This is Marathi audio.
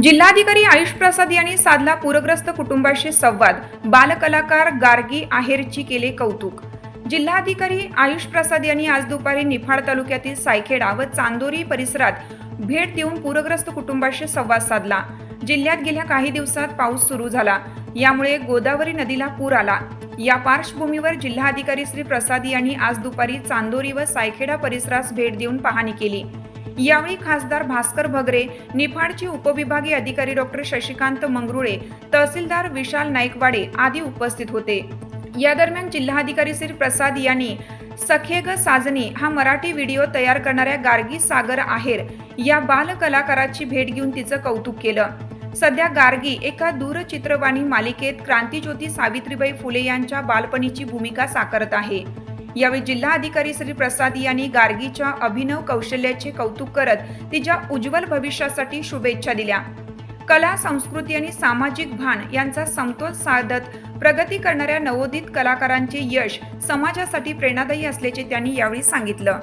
जिल्हाधिकारी आयुष प्रसाद यांनी साधला पूरग्रस्त कुटुंबाशी संवाद. बालकलाकार गार्गी आहेरची केले कौतुक. जिल्हाधिकारी आयुष प्रसाद यांनी आज दुपारी निफाड तालुक्यातील सायखेडा व चांदोरी परिसरात भेट देऊन पूरग्रस्त कुटुंबाशी संवाद साधला. जिल्ह्यात गेल्या काही दिवसात पाऊस सुरू झाला, यामुळे गोदावरी नदीला पूर आला. या पार्श्वभूमीवर जिल्हाधिकारी श्री प्रसाद यांनी आज दुपारी चांदोरी व सायखेडा परिसरास भेट देऊन पाहणी केली. यावेळी खासदार भास्कर भगरे, निफाडचे उपविभागीय अधिकारी डॉक्टर शशिकांत मंगरुळे, तहसीलदार विशाल नाईकवाडे आदी उपस्थित होते. या दरम्यान जिल्हाधिकारी श्री प्रसाद यांनी सखे ग साजनी हा मराठी व्हिडिओ तयार करणाऱ्या गार्गी सागर आहेर या बाल कलाकाराची भेट घेऊन तिचं कौतुक केलं. सध्या गार्गी एका दूरचित्रवाणी मालिकेत क्रांतीज्योती सावित्रीबाई फुले यांच्या बालपणीची भूमिका साकारत आहे. यावेळी जिल्हाधिकारी श्री प्रसाद यांनी गार्गीच्या अभिनव कौशल्याचे कौतुक करत तिच्या उज्ज्वल भविष्यासाठी शुभेच्छा दिल्या. कला, संस्कृती आणि सामाजिक भान यांचा समतोल साधत प्रगती करणाऱ्या नवोदित कलाकारांचे यश समाजासाठी प्रेरणादायी असल्याचे त्यांनी यावेळी सांगितलं.